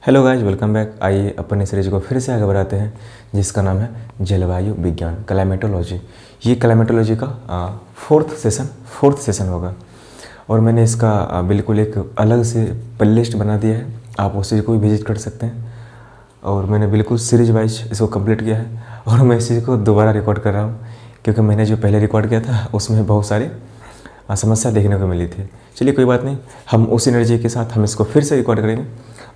Hello guys, welcome back. आइए अपन इस series को फिर से आगे बढ़ाते हैं जिसका नाम है जलवायु विज्ञान, क्लाइमेटोलॉजी। ये क्लाइमेटोलॉजी का फोर्थ सेशन होगा और मैंने इसका बिल्कुल एक अलग से प्ले लिस्ट बना दिया है। आप उस चीज़ को भी विजिट कर सकते हैं और मैंने बिल्कुल सीरीज वाइज इसको कंप्लीट किया है और मैं इस चीज़ को दोबारा रिकॉर्ड कर रहा हूँ क्योंकि मैंने जो पहले रिकॉर्ड किया था उसमें बहुत सारी समस्या देखने को मिली थी। चलिए कोई बात नहीं, हम उस एनर्जी के साथ हम इसको फिर से रिकॉर्ड करेंगे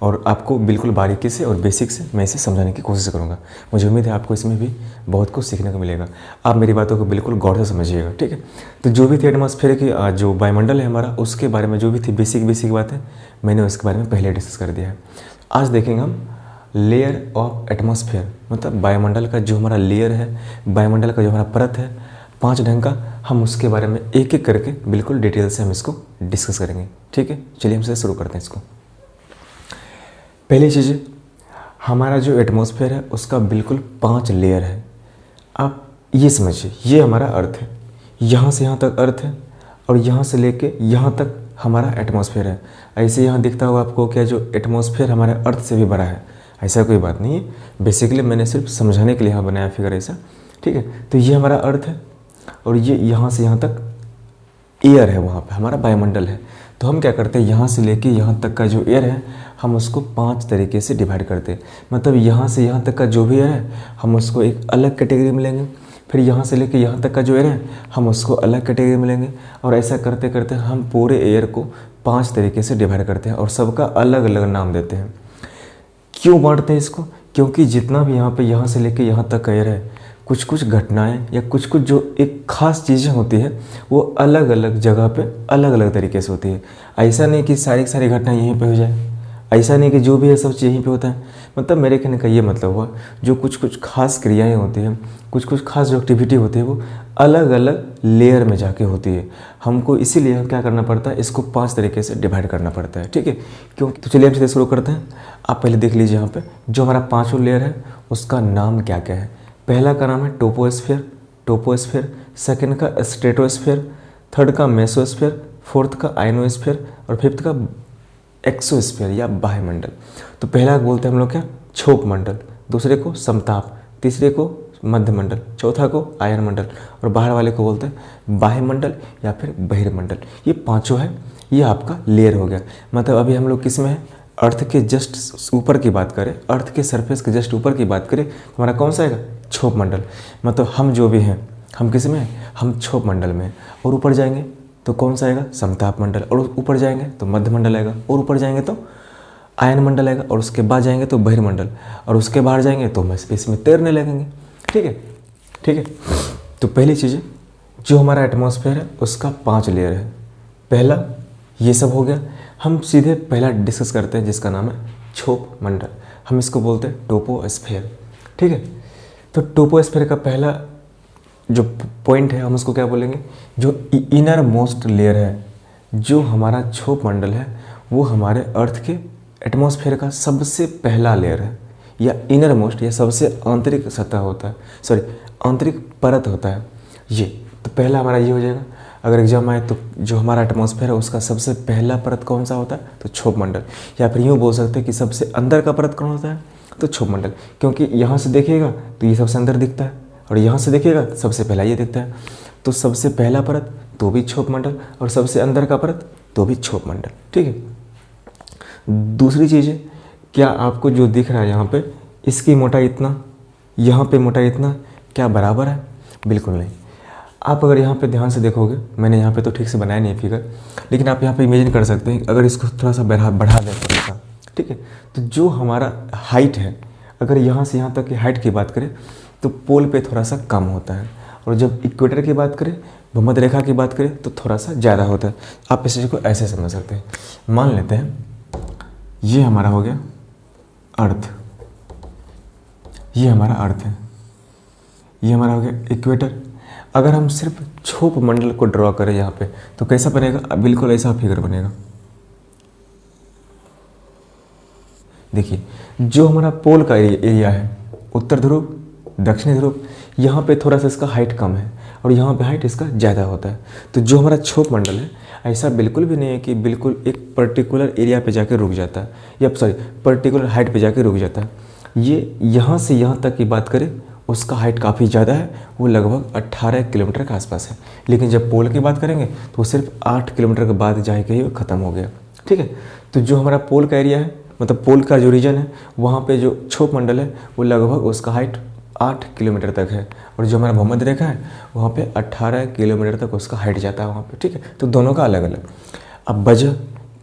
और आपको बिल्कुल बारीकी से और बेसिक से मैं इसे समझाने की कोशिश करूँगा। मुझे उम्मीद है आपको इसमें भी बहुत कुछ सीखने को मिलेगा। आप मेरी बातों को बिल्कुल गौर से समझिएगा, ठीक है। तो जो भी थी एटमॉस्फेयर की जो वायुमंडल है हमारा, उसके बारे में जो भी थी बेसिक बातें मैंने उसके बारे में पहले डिस्कस कर दिया है। आज देखेंगे हम लेयर ऑफ एटमॉस्फेयर, मतलब वायुमंडल का जो हमारा लेयर है, वायुमंडल का जो हमारा परत है 5 ढंग का, हम उसके बारे में एक एक करके बिल्कुल डिटेल से हम इसको डिस्कस करेंगे, ठीक है। चलिए हमसे शुरू करते हैं इसको। पहली चीज़, हमारा जो एटमॉस्फेयर है उसका बिल्कुल 5 लेयर है। आप ये समझिए, ये हमारा अर्थ है, यहाँ से यहाँ तक अर्थ है और यहाँ से लेके यहाँ तक हमारा एटमॉस्फेयर है। ऐसे यहाँ दिखता होगा आपको क्या जो एटमॉस्फेयर हमारे अर्थ से भी बड़ा है, ऐसा कोई बात नहीं है। बेसिकली मैंने सिर्फ समझाने के लिए यहाँ बनाया फिगर ऐसा, ठीक है। तो ये हमारा अर्थ है और ये यहाँ से यहाँ तक एयर है, वहाँ पे हमारा वायुमंडल है। तो हम क्या करते हैं, यहाँ से लेके यहाँ तक का जो एयर है हम उसको 5 तरीके से डिवाइड करते हैं। मतलब यहाँ से यहाँ तक का जो भी एयर है हम उसको एक अलग कैटेगरी में लेंगे, फिर यहाँ से लेके यहाँ तक का जो एयर है हम उसको अलग कैटेगरी में लेंगे और ऐसा करते करते हम पूरे एयर को 5 तरीके से डिवाइड करते हैं और सबका अलग अलग नाम देते हैं। क्यों बांटते हैं इसको? क्योंकि जितना भी यहाँ से लेके यहाँ तक का एयर है, कुछ कुछ घटनाएं या कुछ कुछ जो एक खास चीज़ें होती है वो अलग अलग जगह पे अलग अलग तरीके से होती है। ऐसा नहीं कि सारी घटनाएं यहीं पे हो जाए, ऐसा नहीं कि जो भी है सब चीज़ यहीं पे होता है। मतलब मेरे कहने का ये मतलब हुआ, जो कुछ कुछ खास क्रियाएं होती हैं, कुछ कुछ खास जो एक्टिविटी होती है वो अलग अलग लेयर में जाके होती है। हमको इसीलिए क्या करना पड़ता है, इसको 5 तरीके से डिवाइड करना पड़ता है, ठीक है। क्यों? तो चलिए हम सीधे शुरू करते हैं। आप पहले देख लीजिए यहाँ पे जो हमारा 5वां लेयर है उसका नाम क्या क्या है। पहला का नाम है टोपोस्फेयर, सेकंड का स्ट्रेटोस्फेयर, थर्ड का मेसोस्फेयर, फोर्थ का आयनोस्फेयर और फिफ्थ का एक्सोस्फेयर या वायुमंडल। तो पहला बोलते हैं हम लोग क्या, छोप मंडल, दूसरे को समताप, तीसरे को मध्यमंडल, चौथा को आयनमंडल और बाहर वाले को बोलते हैं वायुमंडल या फिर बहिर्मंडल। ये पांचों है, ये आपका लेयर हो गया। मतलब अभी हम लोग किस में है, अर्थ के जस्ट ऊपर की बात करें, अर्थ के सरफेस के जस्ट ऊपर की बात करें तो हमारा कौन सा आएगा, छोप मंडल। मतलब हम जो भी हैं हम किस में हैं, हम छोप मंडल में। और ऊपर जाएंगे तो कौन सा आएगा, समताप मंडल, और ऊपर जाएंगे तो मध्यमंडल आएगा, और ऊपर जाएंगे तो आयन मंडल आएगा, और उसके बाद जाएंगे तो बहिर्मंडल, और उसके बाहर जाएंगे तो हम स्पेस में तैरने लगेंगे, ठीक है। तो पहली चीज़ जो हमारा एटमॉस्फेयर है उसका 5 लेयर है। पहला ये सब हो गया। हम सीधे पहला डिस्कस करते हैं जिसका नाम है छोप मंडल। हम इसको बोलते हैं टोपोस्फेयर, ठीक है। तो टोपोस्फेयर का पहला जो पॉइंट है हम उसको क्या बोलेंगे, जो इनर मोस्ट लेयर है, जो हमारा छोप मंडल है वो हमारे अर्थ के एटमॉस्फेयर का सबसे पहला लेयर है, या इनर मोस्ट या सबसे आंतरिक सतह होता है, सॉरी आंतरिक परत होता है ये। तो पहला हमारा ये हो जाएगा। अगर एग्जाम आए तो जो हमारा एटमॉस्फेयर है उसका सबसे पहला परत कौन सा होता है, तो छोप मंडल, या फिर यूँ बोल सकते हैं कि सबसे अंदर का परत कौन होता है, तो छोप मंडल। क्योंकि यहाँ से देखिएगा तो ये सबसे अंदर दिखता है और यहाँ से देखिएगा सबसे पहला ये दिखता है। तो सबसे पहला परत तो भी छोप मंडल और सबसे अंदर का परत तो भी छोप मंडल, ठीक है। दूसरी चीज़ है, क्या आपको जो दिख रहा है यहाँ पे, इसकी मोटाई इतना, यहाँ पे मोटाई इतना, क्या बराबर है? बिल्कुल नहीं। आप अगर यहाँ पे ध्यान से देखोगे, मैंने यहाँ पे तो ठीक से बनाया नहीं फिगर, लेकिन आप यहाँ पे इमेजिन कर सकते हैं अगर इसको थोड़ा सा बढ़ा दें थोड़ा सा, ठीक है। तो जो हमारा हाइट है, अगर यहाँ से यहाँ तक की हाइट की बात करें तो पोल पे थोड़ा सा कम होता है, और जब इक्वेटर की बात करें, भूमध्य रेखा की बात करें तो थोड़ा सा ज़्यादा होता है। आप इस चीज़ को ऐसे समझ सकते हैं। मान लेते हैं ये हमारा हो गया अर्थ, ये हमारा अर्थ है, ये हमारा हो गया इक्वेटर। अगर हम सिर्फ छोप मंडल को ड्रॉ करें यहाँ पे तो कैसा बनेगा, बिल्कुल ऐसा फिगर बनेगा। देखिए जो हमारा पोल का एरिया है, उत्तर ध्रुव, दक्षिणी ध्रुव, यहाँ पे थोड़ा सा इसका हाइट कम है, और यहाँ पे हाइट इसका ज़्यादा होता है। तो जो हमारा क्षोभ मंडल है ऐसा बिल्कुल भी नहीं है कि बिल्कुल एक पर्टिकुलर एरिया पे जाके रुक जाता है, या सॉरी पर्टिकुलर हाइट पे जाके रुक जाता है। ये यहाँ से यहाँ तक की बात करें उसका हाइट काफ़ी ज़्यादा है, वो लगभग 18 किलोमीटर के आसपास है। लेकिन जब पोल की बात करेंगे तो वो सिर्फ 8 किलोमीटर के बाद जाके ही वो ख़त्म हो गया। ठीक है, तो जो हमारा पोल का एरिया है, मतलब पोल का जो रीजन है, वहाँ पे जो क्षोभ मंडल है वो लगभग उसका हाइट 8 किलोमीटर तक है, और जो हमारा भूमध्य रेखा है वहाँ पे 18 किलोमीटर तक उसका हाइट जाता है वहाँ पे। ठीक है, तो दोनों का अलग अलग। अब वजह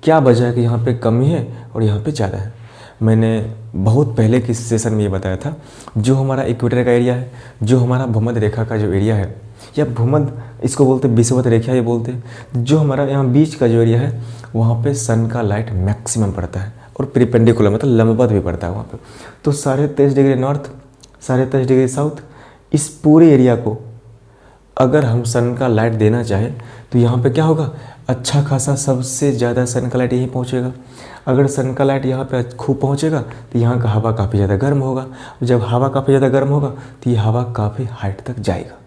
क्या वजह है कि यहाँ पे कमी है और यहाँ पे ज़्यादा है? मैंने बहुत पहले की सेशन में ये बताया था, जो हमारा इक्वेटर का एरिया है, जो हमारा भूमध्य रेखा का जो एरिया है, या भूमध्य इसको बोलते हैं, विषुवत रेखा ये बोलते हैं, जो हमारा यहाँ बीच का जो एरिया है वहाँ पे सन का लाइट मैक्सिमम पड़ता है, और प्रीपेंडिकुलर मतलब लंबवत भी पड़ता है वहाँ पे। तो 23.5 डिग्री नॉर्थ, 23.5 डिग्री साउथ, इस पूरे एरिया को अगर हम सन का लाइट देना चाहें तो यहाँ पे क्या होगा, अच्छा खासा सबसे ज़्यादा सन का लाइट यहीं पहुँचेगा। अगर सन का लाइट यहाँ पे खूब पहुँचेगा तो यहाँ का हवा काफ़ी ज़्यादा गर्म होगा। जब हवा काफ़ी ज़्यादा गर्म होगा तो ये हवा काफ़ी हाइट तक जाएगा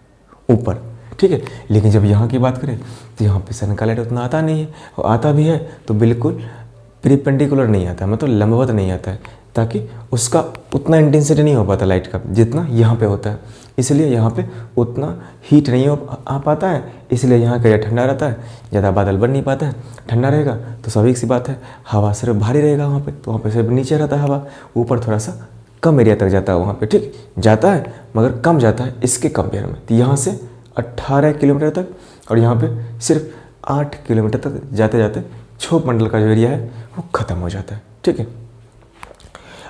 ऊपर। ठीक है, लेकिन जब यहाँ की बात करें तो यहाँ पे सन का लाइट उतना आता नहीं है, और आता भी है तो बिल्कुल प्रीपेंडिकुलर नहीं आता, मतलब लंबवत नहीं आता है, ताकि उसका उतना इंटेंसिटी नहीं हो पाता लाइट का जितना यहाँ पे होता है। इसलिए यहाँ पे उतना हीट नहीं आ पाता है, इसलिए यहाँ का एरिया ठंडा रहता है, ज़्यादा बादल बन नहीं पाता है। ठंडा रहेगा तो स्वाभाविक सी बात है हवा सिर्फ भारी रहेगा वहाँ पे, तो वहाँ पे सिर्फ नीचे रहता है हवा, ऊपर थोड़ा सा कम एरिया तक जाता है वहाँ पे। ठीक, जाता है मगर कम जाता है इसके कंपेयर में। तो यहाँ से 18 किलोमीटर तक, और यहाँ पे सिर्फ 8 किलोमीटर तक जाते जाते क्षोभ मंडल का जो एरिया है वो ख़त्म हो जाता है। ठीक है,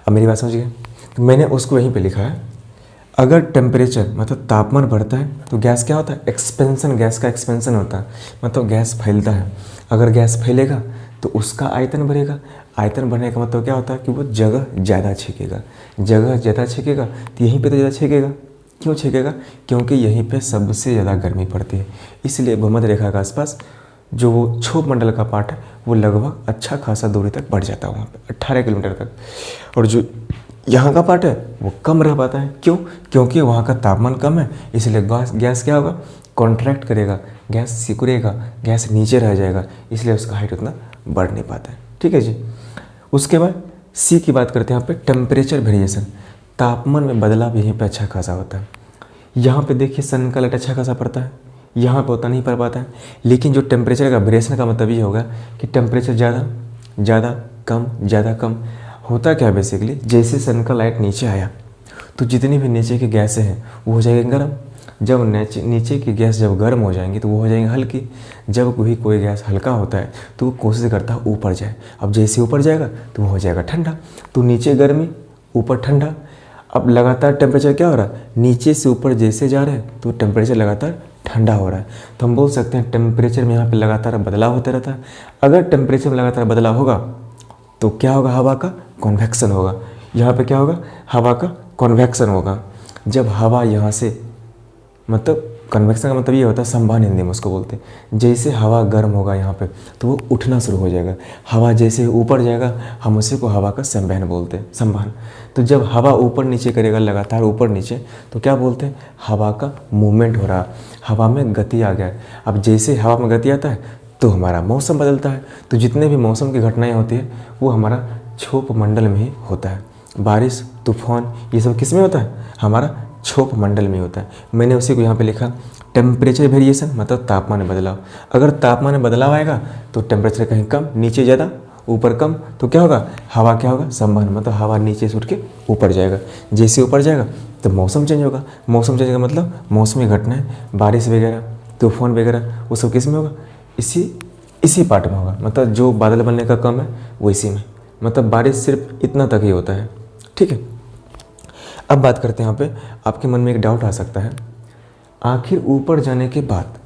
अब मेरी बात समझिए, तो मैंने उसको यहीं पे लिखा है, अगर टेम्परेचर मतलब तापमान बढ़ता है तो गैस क्या होता है, एक्सपेंशन, गैस का एक्सपेंशन होता है, मतलब गैस फैलता है। अगर गैस फैलेगा तो उसका आयतन बढ़ेगा, आयतन बढ़ने का मतलब क्या होता है कि वो जगह ज़्यादा छेकेगा, जगह ज़्यादा छेकेगा तो यहीं पे तो ज़्यादा छेकेगा। क्यों छेकेगा? क्योंकि यहीं पे सबसे ज़्यादा गर्मी पड़ती है, इसलिए भूमध्य रेखा के आसपास जो वो क्षोभ मंडल का पार्ट है वो लगभग अच्छा खासा दूरी तक बढ़ जाता है वहाँ पे 18 किलोमीटर तक, और जो यहाँ का पार्ट है वो कम रह पाता है। क्यों? क्योंकि वहाँ का तापमान कम है, इसलिए गैस क्या होगा, कॉन्ट्रैक्ट करेगा, गैस सिकुड़ेगा, गैस नीचे रह जाएगा, इसलिए उसका हाइट उतना बढ़ नहीं पाता है। ठीक है जी। उसके बाद सी की बात करते हैं, यहाँ पे टेम्परेचर वेरिएशन, तापमान में बदलाव यहीं पे अच्छा खासा होता है। यहाँ पे देखिए सन का लाइट अच्छा खासा पड़ता है, यहाँ पे उतना नहीं पड़ पाता है। लेकिन जो टेम्परेचर का वेरिएशन का मतलब ये होगा कि टेम्परेचर ज़्यादा कम, ज़्यादा कम होता क्या बेसिकली, जैसे सन का लाइट नीचे आया तो जितनी भी नीचे की गैसें हैं वो हो जाएगी गर्म। जब नीचे की गैस जब गर्म हो जाएंगी तो वो हो जाएंगी हल्की। जब कोई गैस हल्का होता है तो वो कोशिश करता है ऊपर जाए, अब जैसे ऊपर जाएगा तो वो हो जाएगा ठंडा। तो नीचे गर्मी, ऊपर ठंडा। अब लगातार टेम्परेचर क्या हो रहा है, नीचे से ऊपर जैसे जा रहे हैं तो टेम्परेचर लगातार ठंडा हो रहा है। तो हम बोल सकते हैं टेम्परेचर में यहाँ पे लगातार बदलाव होता रहता है। अगर टेम्परेचर में लगातार बदलाव होगा तो क्या होगा, हवा का कन्वेक्शन होगा। यहाँ पे क्या होगा, हवा का कन्वेक्शन होगा। जब हवा यहाँ से, मतलब कन्वेक्शन का मतलब ये होता है संवहन, हिंदी में उसको बोलते हैं। जैसे हवा गर्म होगा यहाँ पे तो वो उठना शुरू हो जाएगा, हवा जैसे ऊपर जाएगा हम उसी को हवा का संवहन बोलते हैं, संवहन। तो जब हवा ऊपर नीचे करेगा लगातार ऊपर नीचे तो क्या बोलते हैं, हवा का मूवमेंट हो रहा, हवा में गति आ गया। अब जैसे हवा में गति आता है तो हमारा मौसम बदलता है। तो जितने भी मौसम की घटनाएँ होती है वो हमारा क्षोभ मंडल में ही होता है। बारिश, तूफान, ये सब किस में होता है, हमारा क्षोभ मंडल में होता है। मैंने उसी को यहाँ पे लिखा, टेम्परेचर वेरिएशन मतलब तापमान में बदलाव। अगर तापमान में बदलाव आएगा तो टेम्परेचर कहीं कम, नीचे ज़्यादा, ऊपर कम, तो क्या होगा, हवा क्या होगा, संवहन, मतलब हवा नीचे से उठ के ऊपर जाएगा। जैसे ऊपर जाएगा तो मौसम चेंज होगा। मौसम चेंज का मतलब मौसमी घटनाएं, बारिश वगैरह, तूफान वगैरह, वो सब किस में होगा, इसी पार्ट में होगा। मतलब जो बादल बनने का कम है वो इसी में, मतलब बारिश सिर्फ इतना तक ही होता है। ठीक है, अब बात करते हैं यहाँ पे, आपके मन में एक डाउट आ सकता है, आखिर ऊपर जाने के बाद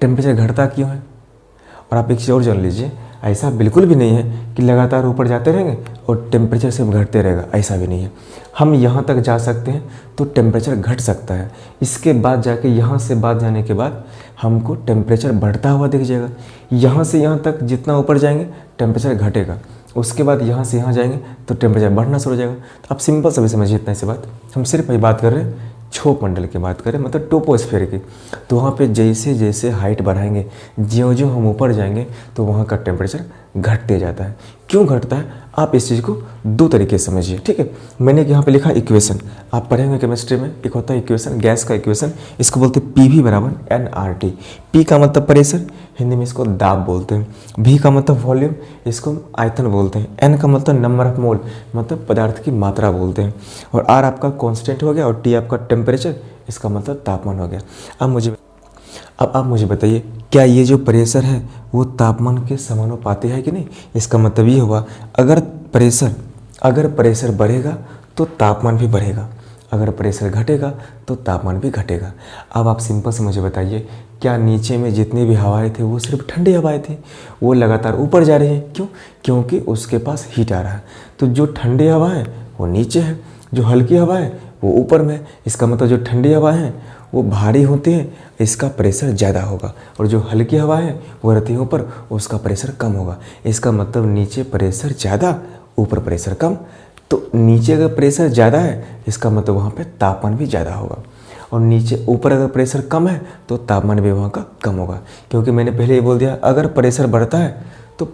टेम्परेचर घटता क्यों है? और आप एक चीज़ और जान लीजिए, ऐसा बिल्कुल भी नहीं है कि लगातार ऊपर जाते रहेंगे और टेम्परेचर सिर्फ घटते रहेगा, ऐसा भी नहीं है। हम यहाँ तक जा सकते हैं तो टेम्परेचर घट सकता है, इसके बाद जाके यहाँ से बाद जाने के बाद हमको टेम्परेचर बढ़ता हुआ दिख जाएगा। यहाँ से यहाँ तक जितना ऊपर जाएंगे टेम्परेचर घटेगा, उसके बाद यहाँ से यहाँ जाएंगे तो टेम्परेचर बढ़ना शुरू हो जाएगा। तो आप सिंपल से भी समझिए इतना सी बात, हम सिर्फ वही बात कर रहे हैं क्षोभ मंडल की बात करें मतलब टोपोस्फेयर की, तो वहाँ पे जैसे जैसे हाइट बढ़ाएंगे, ज्यों ज्यों हम ऊपर जाएंगे तो वहाँ का टेम्परेचर घटते जाता है। क्यों घटता है आप इस चीज़ को दो तरीके से समझिए, ठीक है। मैंने यहाँ पे लिखा इक्वेशन, आप पढ़ेंगे केमिस्ट्री में, एक होता है इक्वेशन गैस का इक्वेशन, इसको बोलते हैं PV बराबर nRT। P का मतलब प्रेशर, हिंदी में इसको दाब बोलते हैं। V का मतलब वॉल्यूम, इसको हम आयतन बोलते हैं। N का मतलब नंबर ऑफ मोल, मतलब पदार्थ की मात्रा बोलते हैं। और R आपका कांस्टेंट हो गया और T आपका टेम्परेचर, इसका मतलब तापमान हो गया। अब आप मुझे बताइए, क्या ये जो प्रेशर है वो तापमान के समानुपाती है कि नहीं? इसका मतलब ये हुआ अगर प्रेशर बढ़ेगा तो तापमान भी बढ़ेगा, अगर प्रेशर घटेगा तो तापमान भी घटेगा। अब आप सिंपल से मुझे बताइए, क्या नीचे में जितनी भी हवाएं थे वो सिर्फ ठंडी हवाएं थी? वो लगातार ऊपर जा रही हैं, क्यों? क्योंकि उसके पास हीट आ रहा है। तो जो ठंडी हवा है वो नीचे है, जो हल्की हवा है वो ऊपर में। इसका मतलब जो ठंडी हवा है वो भारी होती है, इसका प्रेशर ज़्यादा होगा, और जो हल्की हवा है वो रहती है ऊपर, उसका प्रेशर कम होगा। इसका मतलब नीचे प्रेशर ज़्यादा, ऊपर प्रेशर कम। तो नीचे अगर प्रेशर ज़्यादा है इसका मतलब वहाँ पे तापमान भी ज़्यादा होगा, और नीचे ऊपर अगर प्रेशर कम है तो तापमान भी वहाँ का कम होगा। क्योंकि मैंने पहले ही बोल दिया, अगर प्रेशर बढ़ता है तो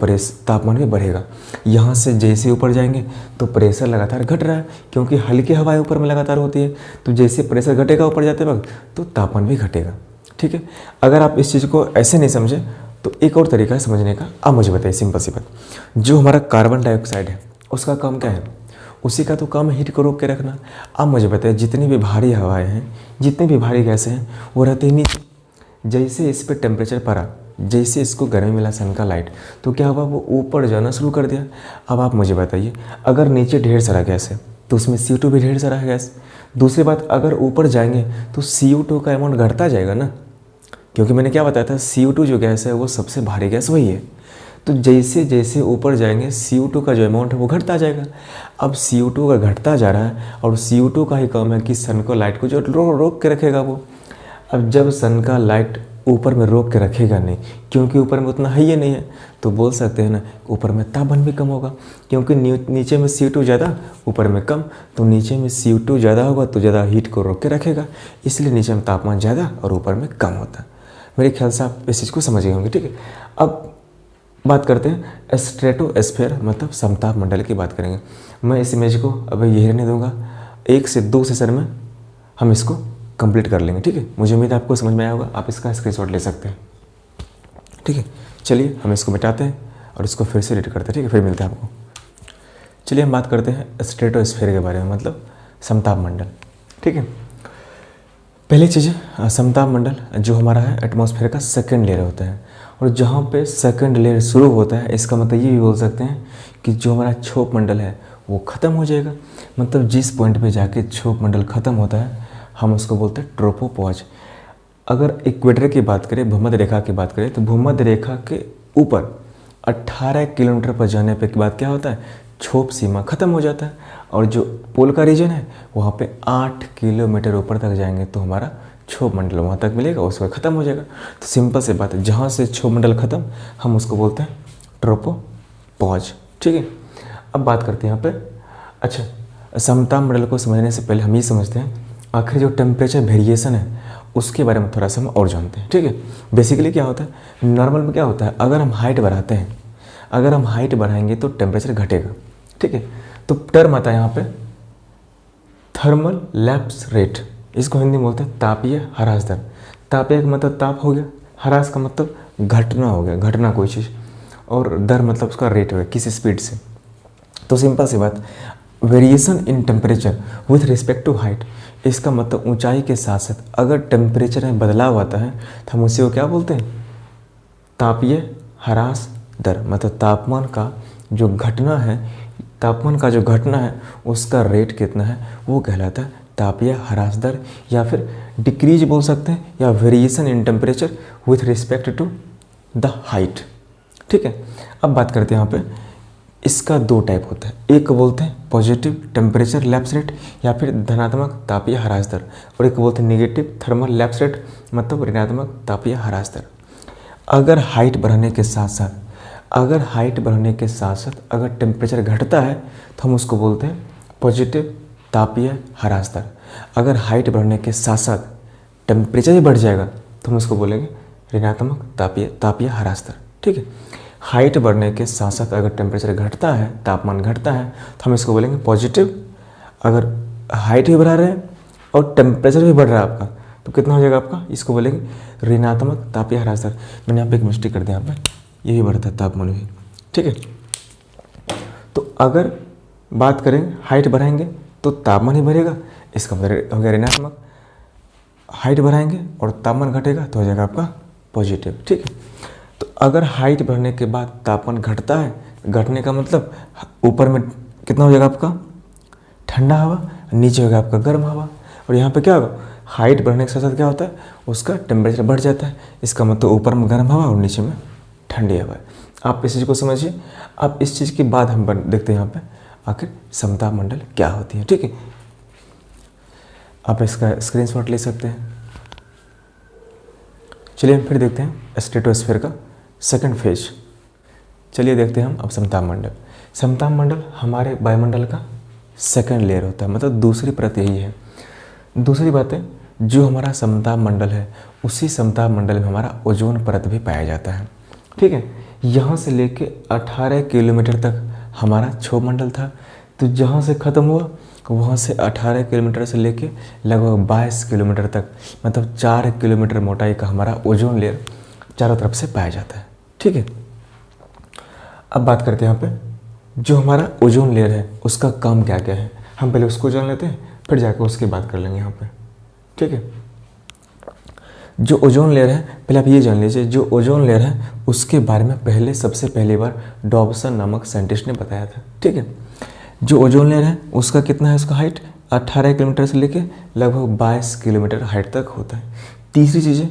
तापमान भी बढ़ेगा। यहाँ से जैसे ऊपर जाएंगे तो प्रेशर लगातार घट रहा है, क्योंकि हल्की हवाएं ऊपर में लगातार होती है। तो जैसे प्रेशर घटेगा ऊपर जाते वक्त तो तापमान भी घटेगा, ठीक है। अगर आप इस चीज़ को ऐसे नहीं समझे तो एक और तरीका है समझने का। अब मुझे बताइए सिंपल सी बात, जो हमारा कार्बन डाइऑक्साइड है उसका काम क्या है? उसी का तो काम है हीट को रोक के रखना। अब मुझे बताइए, जितनी भी भारी हवाएं हैं, जितनी भी भारी गैसें हैं, वो रहती ही नीचे। जैसे इस पर टेम्परेचर पड़ा, जैसे इसको गर्मी मिला सन का लाइट, तो क्या हुआ? वो ऊपर जाना शुरू कर दिया। अब आप मुझे बताइए, अगर नीचे ढेर सारा गैस है तो उसमें CO2 भी ढेर सारा है गैस। दूसरी बात, अगर ऊपर जाएंगे तो CO2 का अमाउंट घटता जाएगा ना, क्योंकि मैंने क्या बताया था, CO2 जो गैस है वो सबसे भारी गैस वही है। तो जैसे जैसे ऊपर जाएंगे CO2 का जो अमाउंट है वो घटता जाएगा। अब CO2 अगर घटता जा रहा है, और CO2 का ही काम है कि सन को लाइट को जो रोक के रखेगा वो। अब जब सन का लाइट ऊपर में रोक के रखेगा नहीं, क्योंकि ऊपर में उतना है ही नहीं है, तो बोल सकते हैं ना ऊपर में तापमान भी कम होगा। क्योंकि नीचे में CO2 ज़्यादा, ऊपर में कम, तो नीचे में CO2 ज़्यादा होगा तो ज़्यादा हीट को रोक के रखेगा, इसलिए नीचे में तापमान ज़्यादा और ऊपर में कम होता है। मेरे ख्याल से आप इस चीज़ को समझ गए होंगे, ठीक है। अब बात करते हैं स्ट्रेटोस्फीयर मतलब समताप मंडल की बात करेंगे। मैं इस इमेज को अभी यही रहने दूंगा, 1 से 2 सेशन में हम इसको कंप्लीट कर लेंगे, ठीक है। मुझे उम्मीद है आपको समझ में आया होगा, आप इसका स्क्रीनशॉट ले सकते हैं, ठीक है। चलिए हम इसको मिटाते हैं और इसको फिर से एडिट करते हैं, ठीक है। फिर मिलते हैं आपको। चलिए हम बात करते हैं स्ट्रेटोस्फीयर के बारे में, मतलब समताप मंडल, ठीक है। पहली चीज़ है समताप मंडल, जो हमारा है एटमॉस्फेयर का सेकंड लेयर होता है। और जहाँ पे सेकंड लेयर शुरू होता है, इसका मतलब ये भी बोल सकते हैं कि जो हमारा क्षोभ मंडल है वो ख़त्म हो जाएगा। मतलब जिस पॉइंट पे जाके क्षोभ मंडल ख़त्म होता है हम उसको बोलते हैं ट्रोपोपॉज। अगर इक्वेटर की बात करें, भूमध्य रेखा की बात करें, तो भूमध्य रेखा के ऊपर 18 किलोमीटर पर जाने पे के बाद क्या होता है? क्षोभ सीमा ख़त्म हो जाता है। और जो पोल का रीजन है वहाँ पे 8 किलोमीटर ऊपर तक जाएंगे तो हमारा क्षोभ मंडल वहाँ तक मिलेगा, उसके ख़त्म हो जाएगा। तो सिंपल से बात है, जहाँ से क्षोभ मंडल ख़त्म हम उसको बोलते हैं ट्रोपोपॉज, ठीक है। अब बात करते हैं यहाँ पे, अच्छा समताप मंडल को समझने से पहले हम ये समझते हैं आखिर जो टेम्परेचर वेरिएशन है उसके बारे में थोड़ा सा हम और जानते हैं, ठीक है। बेसिकली क्या होता है, नॉर्मल में क्या होता है, अगर हम हाइट बढ़ाते हैं, अगर हम हाइट बढ़ाएंगे तो टेम्परेचर घटेगा, ठीक है। तो टर्म आता है यहाँ पे थर्मल लैप्स रेट, इसको हिंदी में बोलते हैं तापीय ह्रास दर। तापीय का मतलब ताप हो गया, ह्रास का मतलब घटना हो गया, घटना कोई चीज़, और दर मतलब उसका रेट हो गया किस स्पीड से। तो सिंपल सी बात, variation in temperature with respect to height, इसका मतलब ऊंचाई के साथ साथ अगर टेम्परेचर में बदलाव आता है तो हम उसी को क्या बोलते हैं? तापीय ह्रास दर। मतलब तापमान का जो घटना है, तापमान का जो घटना है उसका रेट कितना है वो कहलाता है तापीय ह्रास दर, या फिर डिक्रीज बोल सकते हैं, या variation in temperature with respect to the height, ठीक है। अब बात करते हैं यहाँ पे, इसका 2 टाइप होता है, एक को बोलते हैं पॉजिटिव टेम्परेचर लैप्स रेट या फिर धनात्मक तापीय ह्रास दर, और एक को बोलते हैं नेगेटिव थर्मल लैप्स रेट मतलब ऋणात्मक तापीय ह्रास दर। अगर हाइट बढ़ने के साथ साथ अगर टेम्परेचर घटता है तो हम उसको बोलते हैं पॉजिटिव तापीय ह्रास दर। अगर हाइट बढ़ने के साथ साथ टेम्परेचर भी बढ़ जाएगा तो हम इसको बोलेंगे ऋणात्मक तापीय हरा स्तर। ठीक है, हाइट बढ़ने के साथ साथ अगर टेम्परेचर घटता है, तापमान घटता है, तो हम इसको बोलेंगे पॉजिटिव। अगर हाइट भी बढ़ा रहे हैं और टेम्परेचर भी बढ़ रहा है आपका, तो कितना हो जाएगा आपका, इसको बोलेंगे ऋणात्मक तापीय हरा स्तर। मैंने यहाँ पे एक मिस्टेक कर दिया, यहाँ पे यही बढ़ता है तापमान भी। ठीक है, तो अगर बात करें हाइट बढ़ाएंगे तो तापमान ही बढ़ेगा, इसका मतलब हो गया ऋणात्मक। हाइट बढ़ाएंगे और तापमान घटेगा तो हो जाएगा आपका पॉजिटिव। ठीक है, तो अगर हाइट बढ़ने के बाद तापमान घटता है, घटने का मतलब ऊपर में कितना हो जाएगा आपका ठंडा हवा, नीचे होगा आपका गर्म हवा। और यहाँ पे क्या होगा, हाइट बढ़ने के साथ साथ क्या होता है, उसका टेम्परेचर बढ़ जाता है, इसका मतलब ऊपर में गर्म हवा और नीचे में ठंडी हवा है। आप इस चीज़ को समझिए। अब इस चीज़ के बाद हम देखते हैं यहाँ पे आखिर समताप मंडल क्या होती है। ठीक है, आप इसका स्क्रीनशॉट ले सकते हैं। चलिए हम फिर देखते हैं स्ट्रेटोस्फीयर का सेकंड फेज। चलिए देखते हैं हम अब समताप मंडल। समताप मंडल हमारे वायुमंडल का सेकंड लेयर होता है, मतलब दूसरी परत यही है। दूसरी बात है, जो हमारा समताप मंडल है उसी समताप मंडल में हमारा ओजोन परत भी पाया जाता है। ठीक है, यहाँ से लेके 18 किलोमीटर तक हमारा क्षोभ मंडल था, तो जहाँ से ख़त्म हुआ वहाँ से 18 किलोमीटर से लेके लगभग 22 किलोमीटर तक, मतलब 4 किलोमीटर मोटाई का हमारा ओजोन लेयर चारों तरफ से पाया जाता है। ठीक है, अब बात करते हैं यहाँ पे जो हमारा ओजोन लेयर है उसका काम क्या क्या है। हम पहले उसको जान लेते हैं, फिर जाकर उसकी बात कर लेंगे यहाँ पे। ठीक है, जो ओजोन लेयर है, पहले आप ये जान लीजिए, जो ओजोन लेयर है उसके बारे में पहले सबसे पहली बार डॉबसन नामक साइंटिस्ट ने बताया था। ठीक है, जो ओजोन लेयर है उसका कितना है, उसका हाइट 18 किलोमीटर से लेके लगभग 22 किलोमीटर हाइट तक होता है। तीसरी चीज़ है,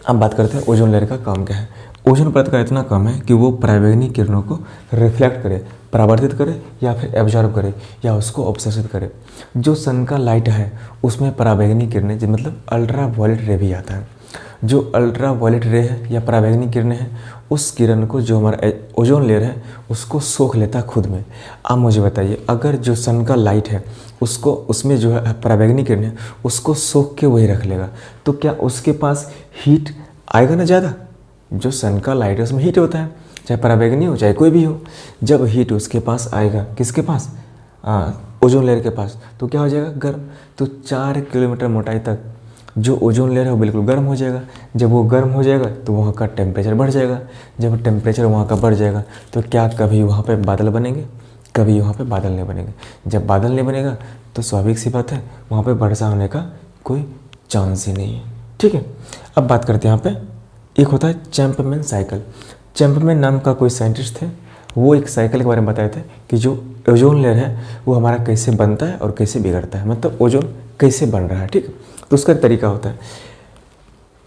अब बात करते हैं ओजोन लेयर का काम क्या है। ओजोन परत का इतना काम है कि वो पराबैंगनी किरणों को रिफ्लेक्ट करे, परावर्तित करे या फिर एब्जॉर्ब करे या उसको अवशोषित करे। जो सन का लाइट है उसमें पराबैंगनी किरणें, मतलब अल्ट्रा वायलेट रे भी आता है। जो अल्ट्रा वायलेट रे है या पराबैंगनी किरणें हैं, उस किरण को जो हमारा ओजोन लेयर है उसको सोख लेता खुद में। आप मुझे बताइए, अगर जो सन का लाइट है उसको, उसमें जो है पराबैंगनी किरणें, उसको सोख के वही रख लेगा, तो क्या उसके पास हीट आएगा ना ज़्यादा। जो सन का लाइट है उसमें हीट होता है, चाहे पराबैंगनी हो चाहे कोई भी हो। जब हीट उसके पास आएगा, किसके पास, ओजोन लेयर के पास, तो क्या हो जाएगा, गर्म। तो 4 किलोमीटर मोटाई तक जो ओजोन लेयर है वो बिल्कुल गर्म हो जाएगा। जब वो गर्म हो जाएगा तो वहाँ का टेम्परेचर बढ़ जाएगा। जब टेम्परेचर वहाँ का बढ़ जाएगा तो क्या कभी वहाँ पे बादल बनेंगे, कभी वहाँ पे बादल नहीं बनेंगे। जब बादल नहीं बनेगा तो स्वाभाविक सी बात है वहाँ पे वर्षा होने का कोई चांस ही नहीं है। ठीक है, अब बात करते हैं यहाँ पे, एक होता है चैंपमैन साइकिल। चैंपमैन नाम का कोई साइंटिस्ट थे, वो एक साइकिल के बारे में बताए थे कि जो ओजोन लेयर है वो हमारा कैसे बनता है और कैसे बिगड़ता है, मतलब ओजोन कैसे बन रहा है। ठीक है, तो उसका एक तरीका होता है,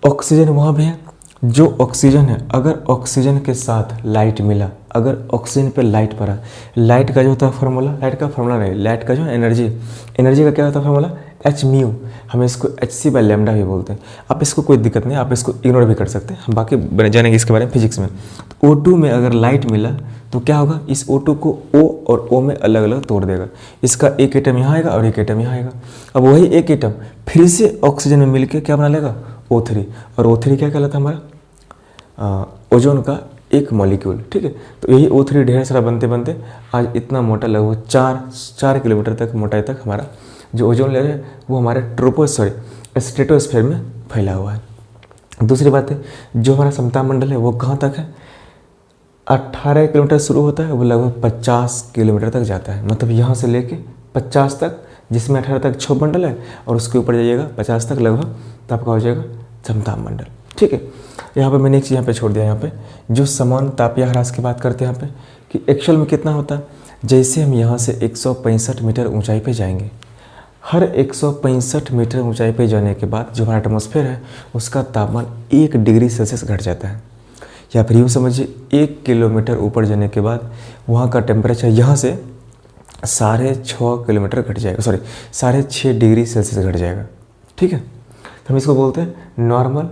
ऑक्सीजन वहाँ भी है। जो ऑक्सीजन है, अगर ऑक्सीजन के साथ लाइट मिला, अगर ऑक्सीजन पे लाइट पड़ा, लाइट का जो होता है फार्मूला, लाइट का फार्मूला नहीं, लाइट का जो एनर्जी, एनर्जी का क्या होता है फार्मूला, एच म्यू, हम इसको hc/λ भी बोलते हैं। आप इसको कोई दिक्कत नहीं, आप इसको इग्नोर भी कर सकते हैं, हम बाकी जानेंगे इसके बारे में फिजिक्स में। तो O2 में अगर लाइट मिला तो क्या होगा, इस O2 को O और O में अलग अलग तोड़ देगा। इसका एक एटम यहाँ आएगा और एक एटम यहाँ आएगा। अब वही एक एटम फिर से ऑक्सीजन में मिलकर क्या बना लेगा, O3। और O3 क्या कहलाता है हमारा, ओजोन का एक मॉलिक्यूल। ठीक है, तो यही O3 ढेर सारा बनते बनते आज इतना मोटा, लगभग 4 किलोमीटर तक मोटाई तक हमारा जो ओजोन लेयर है वो हमारे स्ट्रेटोस्फीयर में फैला हुआ है। दूसरी बात है, जो हमारा समताप मंडल है वो कहाँ तक है, 18 किलोमीटर शुरू होता है, वो लगभग 50 किलोमीटर तक जाता है। मतलब यहाँ से लेके 50 तक, जिसमें 18 तक क्षोभ मंडल है और उसके ऊपर जाइएगा 50 तक लगभग, तो आपका हो जाएगा समताप मंडल। ठीक है, यहाँ पे मैंने एक चीज़ यहाँ पे छोड़ दिया, यहाँ पे जो समान तापीय ह्रास की बात करते हैं यहाँ पे कि एक्चुअल में कितना होता है। जैसे हम यहाँ से 165 मीटर ऊंचाई पे जाएंगे, हर 165 मीटर ऊंचाई पे जाने के बाद जो हमारा एटमॉस्फेयर है उसका तापमान 1 डिग्री सेल्सियस घट जाता है। या फिर यूँ समझिए 1 किलोमीटर ऊपर जाने के बाद वहाँ का टेम्परेचर यहाँ से 6.5 किलोमीटर घट जाएगा, 6.5 डिग्री सेल्सियस घट जाएगा। ठीक है, तो हम इसको बोलते हैं नॉर्मल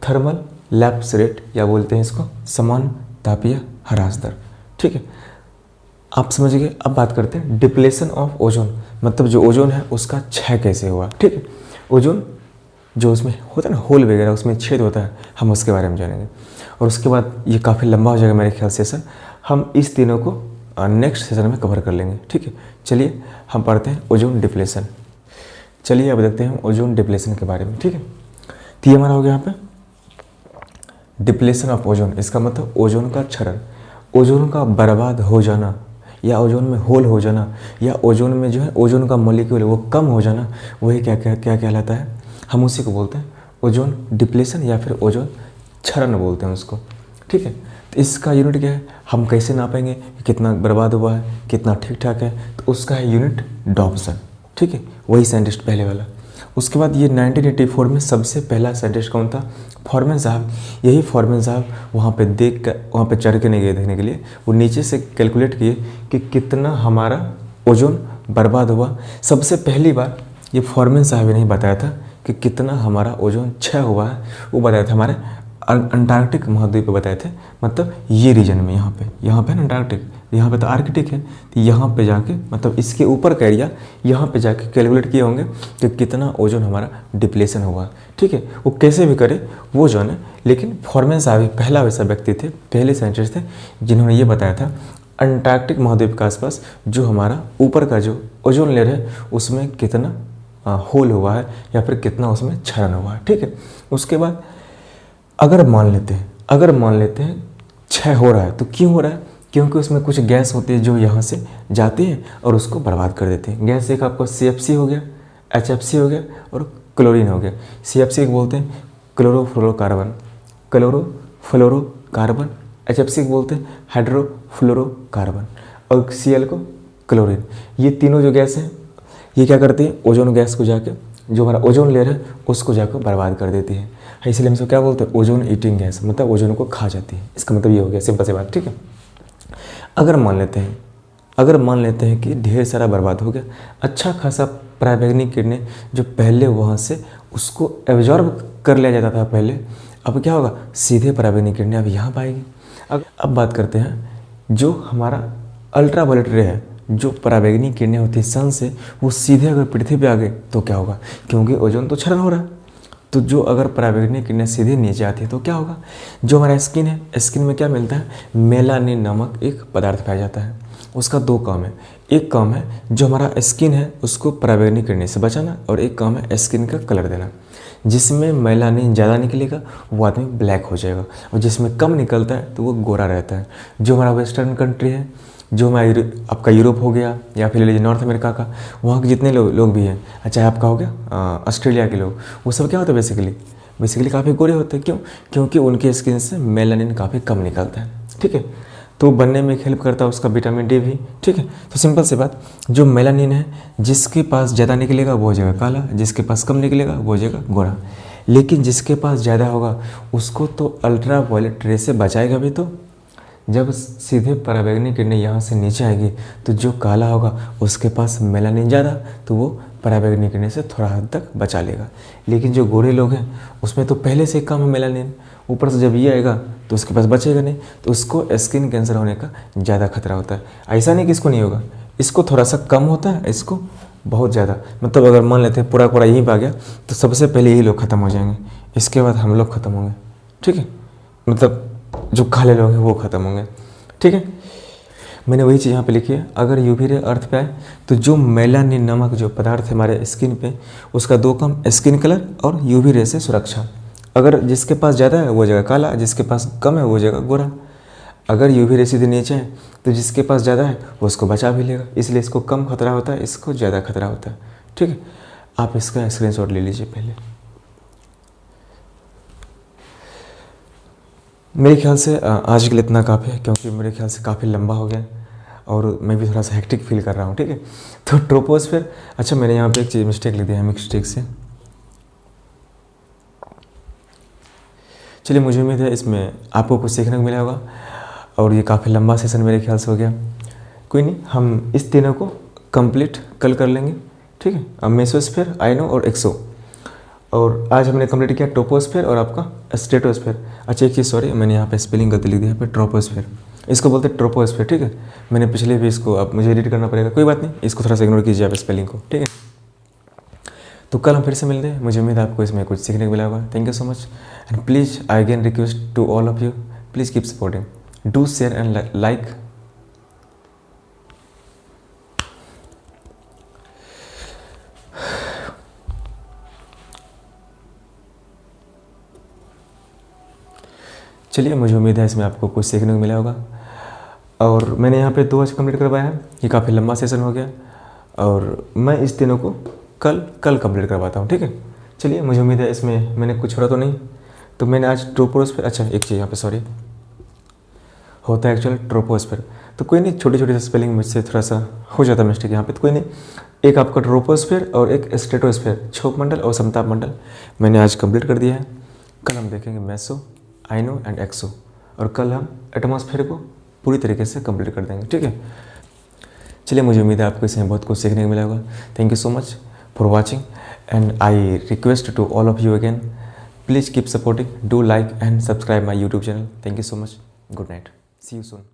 थर्मल लैप्स रेट, या बोलते हैं इसको समान तापीय ह्रास दर। ठीक है, आप समझ गए। अब बात करते हैं डिप्लेशन ऑफ ओजोन, मतलब जो ओजोन है उसका क्षय कैसे हुआ, ठीक है। ओजोन जो उसमें होता है ना होल वगैरह, उसमें छेद होता है, हम उसके बारे में जानेंगे। और उसके बाद ये काफ़ी लंबा हो जाएगा मेरे ख्याल सेशन, हम इस तीनों को नेक्स्ट सेशन में कवर कर लेंगे, ठीक है। चलिए हम पढ़ते हैं ओजोन डिप्लेशन। चलिए अब देखते हैं ओजोन डिप्लेशन के बारे में, ठीक है। तो ये हमारा हो गया यहाँ पे डिप्लेशन ऑफ ओजोन, इसका मतलब ओजोन का क्षरण, ओजोन का बर्बाद हो जाना, या ओजोन में होल हो जाना, या ओजोन में जो है ओजोन का मॉलिक्यूल है वो कम हो जाना, वही क्या क्या क्या कहलाता है, हम उसी को बोलते हैं ओजोन डिप्लेशन या फिर ओजोन क्षरण बोलते हैं उसको, ठीक है। तो इसका यूनिट क्या है, हम कैसे नापेंगे कितना बर्बाद हुआ है कितना ठीक ठाक है, तो उसका है यूनिट डॉप्सन, ठीक है, वही साइंटिस्ट पहले वाला। उसके बाद ये 1984 में सबसे पहला साइंटिस्ट कौन था, फॉरमैन साहब। यही फॉरमैन साहब वहाँ पे देख कर, वहाँ पे चढ़ के नहीं गए देखने के लिए, वो नीचे से कैलकुलेट किए कि कितना हमारा ओजोन बर्बाद हुआ। सबसे पहली बार ये फॉरमैन साहब ने नहीं बताया था कि कितना हमारा ओजोन क्षय हुआ है, वो बताया था हमारे अंटार्कटिक महाद्वीप पे बताए थे, मतलब ये रीजन में, यहाँ पे ना अंटार्कटिक, यहाँ पे तो आर्कटिक है, तो यहाँ पे जाके मतलब इसके ऊपर का एरिया, यहाँ पे जाके कैलकुलेट किए होंगे कि कितना ओजोन हमारा डिप्लेशन हुआ, ठीक है। वो कैसे भी करे वो जो है, लेकिन फॉरमैन साहब ही पहला वैसा व्यक्ति थे, पहले साइंटिस्ट थे जिन्होंने ये बताया था अंटार्कटिक महाद्वीप के आसपास जो हमारा ऊपर का जो ओजोन लेयर है उसमें कितना होल हुआ है या फिर कितना उसमें क्षरण हुआ है, ठीक है। उसके बाद अगर मान लेते हैं क्षय हो रहा है, तो क्यों हो रहा है, क्योंकि उसमें कुछ गैस होती है जो यहाँ से जाती है और उसको बर्बाद कर देती है। गैस एक आपको CFC हो गया, HFC हो गया और क्लोरीन हो गया। CFC को बोलते हैं क्लोरोफ्लोरोकार्बन, HFC को बोलते हैं हाइड्रोफ्लोरोकार्बन, और Cl को क्लोरीन। ये तीनों जो गैस हैं ये क्या करती है, ओजोन गैस को जाके, जो हमारा ओजोन लेयर है उसको जाकर बर्बाद कर देती है, इसलिए हम इसको क्या बोलते हैं, ओजोन ईटिंग गैस, मतलब ओजोन को खा जाती है। इसका मतलब ये हो गया सिंपल सी बात, ठीक है। अगर मान लेते हैं कि ढेर सारा बर्बाद हो गया, अच्छा खासा पराबैंगनी किरणें जो पहले वहाँ से उसको एब्जॉर्ब कर लिया जाता था पहले, अब क्या होगा, सीधे पराबैंगनी किरणें अब यहाँ पाएगी। अब बात करते हैं जो हमारा अल्ट्रावायलेट रे है, जो पराबैंगनी किरणें होती है सन से, वो सीधे अगर पृथ्वी पे आ गए तो क्या होगा, क्योंकि ओजोन तो क्षरण हो रहा है, तो जो अगर पराबैंगनी किरणें सीधे नीचे आती है तो क्या होगा, जो हमारा स्किन है, स्किन में क्या मिलता है, मेलानिन नामक एक पदार्थ पाया जाता है। उसका दो काम है, एक काम है जो हमारा स्किन है उसको पराबैंगनी किरणें से बचाना, और एक काम है स्किन का कलर देना। जिसमें मेलानिन ज़्यादा निकलेगा वो आदमी ब्लैक हो जाएगा, और जिसमें कम निकलता है तो वो गोरा रहता है। जो हमारा वेस्टर्न कंट्री है, जो हमारा आपका यूरोप हो गया या फिर ले लीजिए नॉर्थ अमेरिका का, वहाँ के जितने लोग भी हैं, चाहे आपका हो गया ऑस्ट्रेलिया के लोग, वो सब क्या होता है बेसिकली काफ़ी गोरे होते हैं। क्यों, क्योंकि उनके स्किन से मेलानिन काफ़ी कम निकलता है, ठीक है। तो बनने में हेल्प करता है उसका विटामिन डी भी, ठीक है। तो सिंपल सी बात, जो मेलानिन है जिसके पास ज़्यादा निकलेगा वो हो जाएगा काला, जिसके पास कम निकलेगा वो हो जाएगा गोरा। लेकिन जिसके पास ज़्यादा होगा उसको तो अल्ट्रा वायलेट रे से बचाएगा भी, तो जब सीधे पराबैंगनी किरणें यहाँ से नीचे आएगी तो जो काला होगा उसके पास मेलानिन ज़्यादा, तो वो पराबैंगनी किरणें से थोड़ा हद तक बचा लेगा। लेकिन जो गोरे लोग हैं उसमें तो पहले से कम है मेलानिन, ऊपर से जब ये आएगा तो उसके पास बचेगा नहीं, तो उसको स्किन कैंसर होने का ज़्यादा खतरा होता है। ऐसा नहीं कि इसको नहीं होगा, इसको थोड़ा सा कम होता है, इसको बहुत ज़्यादा। मतलब अगर मान लेते हैं पूरा यहीं पर आ गया तो सबसे पहले यही लोग ख़त्म हो जाएंगे, इसके बाद हम लोग ख़त्म होंगे, ठीक है। मतलब जो काले लोग हैं वो ख़त्म होंगे, ठीक है। मैंने वही चीज़ यहाँ पे लिखी है, अगर यूवी रे अर्थ पे आए तो जो मेलानिन नामक जो पदार्थ है हमारे स्किन पे, उसका दो काम, स्किन कलर और यूवी रे से सुरक्षा। अगर जिसके पास ज़्यादा है वो हो जाएगा काला, जिसके पास कम है वो हो जाएगा गोरा। अगर यूवी रे सीधे नीचे है तो जिसके पास ज़्यादा है वो उसको बचा भी लेगा, इसलिए इसको कम खतरा होता है, इसको ज़्यादा खतरा होता है, ठीक है। आप इसका स्क्रीनशॉट ले लीजिए पहले। मेरे ख्याल से आज के लिए इतना काफ़ी है, क्योंकि मेरे ख्याल से काफ़ी लंबा हो गया और मैं भी थोड़ा सा हेक्टिक फील कर रहा हूँ, ठीक है। तो ट्रोपोस्फेयर, अच्छा मैंने यहाँ पे एक चीज़ मिस्टेक लिख दी है, मिस्टेक से। चलिए, मुझे उम्मीद है इसमें आपको कुछ सीखने को मिला होगा, और ये काफ़ी लंबा सेशन मेरे ख्याल से हो गया। कोई नहीं, हम इस तीनों को कंप्लीट कल कर लेंगे, ठीक है। अब मेसोस्फेयर, आयनो और एक्सो, और आज हमने कंप्लीट किया ट्रोपोस्फेयर और आपका स्ट्रेटोस्फेयर। अच्छा एक चीज़, सॉरी मैंने यहाँ पे स्पेलिंग गलती लिख दी है, यहाँ पे ट्रोपोस्फेयर, इसको बोलते हैं ट्रोपोस्फेयर, ठीक है। मैंने पिछले भी इसको, अब मुझे एडिट करना पड़ेगा, कोई बात नहीं, इसको थोड़ा सा इग्नोर कीजिए आप स्पेलिंग को, ठीक है। तो कल हम फिर से मिलते हैं, मुझे उम्मीद है आपको इसमें कुछ सीखने को मिला होगा। Thank you so much and please I again request to all of you, please keep supporting, do share and like. चलिए, मुझे उम्मीद है इसमें आपको कुछ सीखने को मिला होगा। और मैंने यहाँ पे 2 आज कंप्लीट करवाया है, ये काफ़ी लंबा सेशन हो गया और मैं इस तीनों को कल कंप्लीट करवाता हूँ, ठीक है। चलिए, मुझे उम्मीद है इसमें मैंने कुछ छोड़ा तो नहीं। तो मैंने आज ट्रोपोस्फेयर, अच्छा एक चीज़ यहाँ पे सॉरी, होता है एक्चुअल ट्रोपोस्फेयर, तो कोई नहीं, छोटी छोटी सी स्पेलिंग मुझसे थोड़ा सा हो जाता है मिस्टेक यहाँ पे, तो कोई नहीं। एक आपका ट्रोपोस्फेयर और एक स्ट्रेटोस्फेयर, क्षोभ मंडल और समताप मंडल मैंने आज कंप्लीट कर दिया है। कल हम देखेंगे मेसो, आइनो एंड एक्सो, और कल हम एटमॉस्फेयर को पूरी तरीके से कंप्लीट कर देंगे, ठीक है। चलिए, मुझे उम्मीद है आपको इसमें बहुत कुछ सीखने को मिला होगा। Thank you so much for watching and I request to all of you again, please keep supporting, do like and subscribe my YouTube channel. Thank you so much, good night, see you soon.